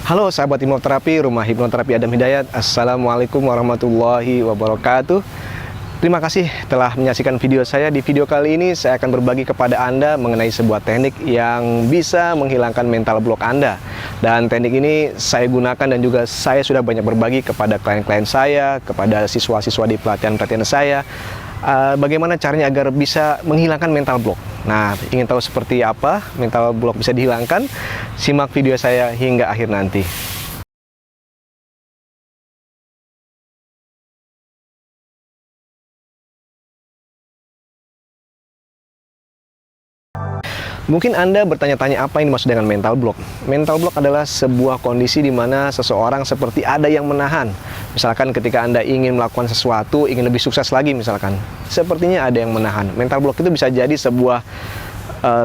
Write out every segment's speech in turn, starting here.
Halo sahabat hipnoterapi, Rumah Hipnoterapi Adam Hidayat. Assalamualaikum warahmatullahi wabarakatuh. Terima kasih telah menyaksikan video saya. Di video kali ini saya akan berbagi kepada Anda mengenai sebuah teknik yang bisa menghilangkan mental block Anda. Dan teknik ini saya gunakan dan juga saya sudah banyak berbagi kepada klien-klien saya, kepada siswa-siswa di pelatihan-pelatihan saya. Bagaimana caranya agar bisa menghilangkan mental block. Nah, ingin tahu seperti apa mental block bisa dihilangkan? Simak video saya hingga akhir nanti. Mungkin Anda bertanya-tanya apa yang dimaksud dengan mental block. Mental block adalah sebuah kondisi di mana seseorang seperti ada yang menahan. Misalkan ketika Anda ingin melakukan sesuatu, ingin lebih sukses lagi misalkan, sepertinya ada yang menahan. Mental block itu bisa jadi sebuah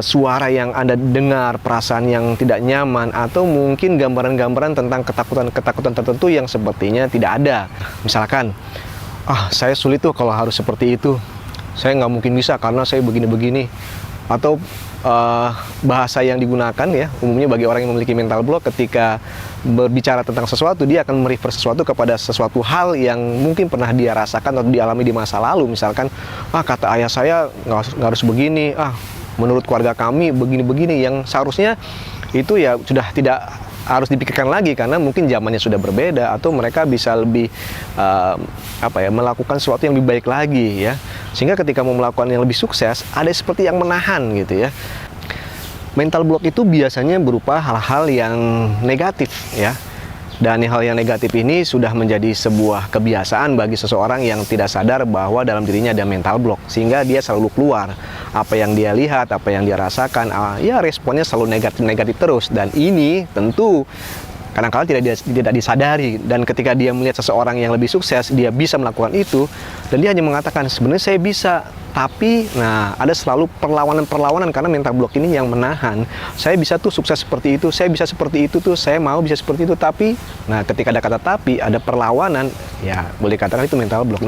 suara yang Anda dengar, perasaan yang tidak nyaman, atau mungkin gambaran-gambaran tentang ketakutan-ketakutan tertentu yang sepertinya tidak ada. Misalkan, saya sulit tuh kalau harus seperti itu. Saya nggak mungkin bisa karena saya begini-begini. Atau bahasa yang digunakan ya umumnya bagi orang yang memiliki mental block ketika berbicara tentang sesuatu, dia akan merefer sesuatu kepada sesuatu hal yang mungkin pernah dia rasakan atau dialami di masa lalu. Misalkan, kata ayah saya nggak harus begini, menurut keluarga kami begini-begini, yang seharusnya itu ya sudah tidak harus dipikirkan lagi karena mungkin zamannya sudah berbeda, atau mereka bisa lebih melakukan sesuatu yang lebih baik lagi ya. Sehingga ketika mau melakukan yang lebih sukses, ada seperti yang menahan gitu ya. Mental block itu biasanya berupa hal-hal yang negatif ya. Dan hal yang negatif ini sudah menjadi sebuah kebiasaan bagi seseorang yang tidak sadar bahwa dalam dirinya ada mental block. Sehingga dia selalu keluar. Apa yang dia lihat, apa yang dia rasakan, ya responnya selalu negatif-negatif terus. Dan ini tentu kadang-kadang tidak disadari. Dan ketika dia melihat seseorang yang lebih sukses, dia bisa melakukan itu, dan dia hanya mengatakan, sebenarnya saya bisa, tapi ada selalu perlawanan karena mental block ini yang menahan. Saya bisa tuh sukses seperti itu, saya bisa seperti itu tuh, saya mau bisa seperti itu, tapi ketika ada kata tapi, ada perlawanan, ya boleh katakan itu mental block.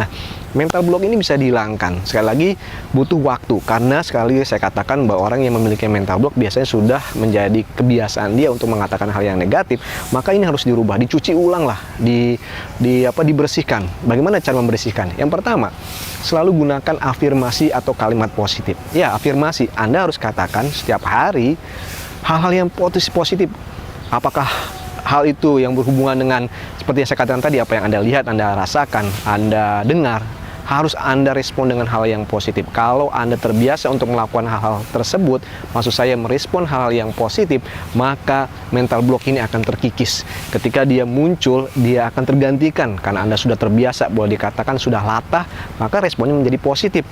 Mental block ini bisa dihilangkan. Sekali lagi butuh waktu, karena sekali saya katakan bahwa orang yang memiliki mental block biasanya sudah menjadi kebiasaan dia untuk mengatakan hal yang negatif. Maka ini harus dirubah, dicuci ulang lah, dibersihkan. Bagaimana cara membersihkan? Yang pertama, selalu gunakan afirmasi atau kalimat positif. Ya, afirmasi. Anda harus katakan setiap hari hal-hal yang positif. Apakah hal itu yang berhubungan dengan seperti yang saya katakan tadi, apa yang Anda lihat, Anda rasakan, Anda dengar, harus Anda respon dengan hal yang positif. Kalau Anda terbiasa untuk melakukan hal-hal tersebut, maksud saya merespon hal-hal yang positif, maka mental block ini akan terkikis. Ketika dia muncul, dia akan tergantikan karena Anda sudah terbiasa, boleh dikatakan sudah latah, maka responnya menjadi positif.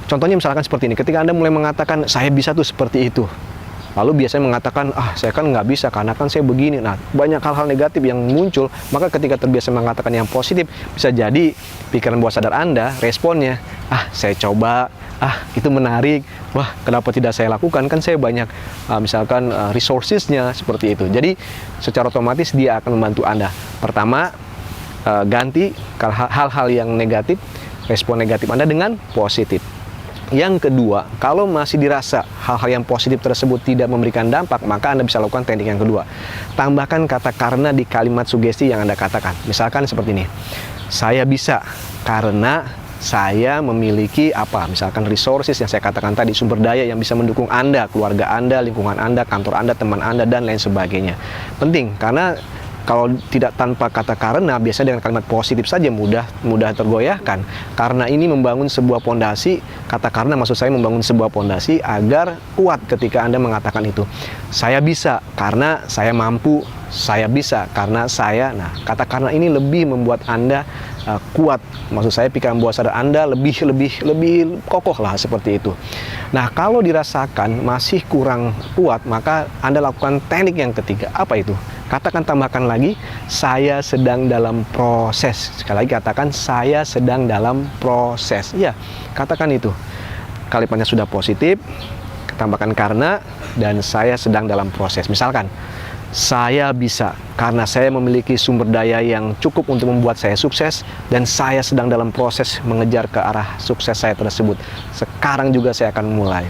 Contohnya misalkan seperti ini, ketika Anda mulai mengatakan, saya bisa tuh seperti itu, lalu biasanya mengatakan, saya kan nggak bisa karena kan saya begini. Banyak hal-hal negatif yang muncul. Maka ketika terbiasa mengatakan yang positif, bisa jadi pikiran bawah sadar Anda, responnya, saya coba, itu menarik, kenapa tidak saya lakukan, kan saya banyak misalkan resourcesnya, seperti itu. Jadi secara otomatis dia akan membantu Anda. Pertama, ganti hal-hal yang negatif, respon negatif Anda dengan positif. Yang kedua, kalau masih dirasa hal-hal yang positif tersebut tidak memberikan dampak, maka Anda bisa lakukan teknik yang kedua. Tambahkan kata karena di kalimat sugesti yang Anda katakan. Misalkan seperti ini, saya bisa karena saya memiliki misalkan resources yang saya katakan tadi, sumber daya yang bisa mendukung Anda, keluarga Anda, lingkungan Anda, kantor Anda, teman Anda, dan lain sebagainya. Penting, karena kalau tidak tanpa kata karena, biasanya dengan kalimat positif saja mudah tergoyahkan. Karena ini membangun sebuah pondasi, kata karena maksud saya membangun sebuah pondasi agar kuat ketika Anda mengatakan itu. Saya bisa karena saya mampu, saya bisa karena saya. Kata karena ini lebih membuat Anda kuat. Maksud saya pikiran bawah sadar Anda lebih kokoh lah, seperti itu. Kalau dirasakan masih kurang kuat, maka Anda lakukan teknik yang ketiga. Apa itu? Tambahkan lagi, saya sedang dalam proses. Sekali lagi katakan, saya sedang dalam proses. Ya, katakan itu. Kalimatnya sudah positif, tambahkan karena, dan saya sedang dalam proses. Misalkan, Saya bisa karena saya memiliki sumber daya yang cukup untuk membuat saya sukses, dan saya sedang dalam proses mengejar ke arah sukses saya tersebut. Sekarang juga saya akan mulai.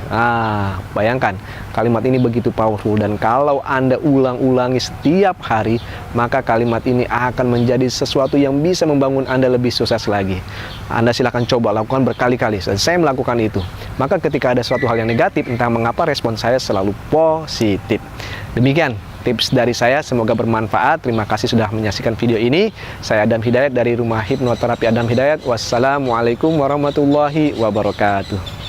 Bayangkan, kalimat ini begitu powerful, dan kalau Anda ulang-ulangi setiap hari, maka kalimat ini akan menjadi sesuatu yang bisa membangun Anda lebih sukses lagi. Anda silakan coba lakukan berkali-kali, dan saya melakukan itu. Maka ketika ada suatu hal yang negatif, entah mengapa respon saya selalu positif. Demikian tips dari saya, semoga bermanfaat. Terima kasih sudah menyaksikan video ini. Saya Adam Hidayat dari Rumah Hipnoterapi Adam Hidayat. Wassalamualaikum warahmatullahi wabarakatuh.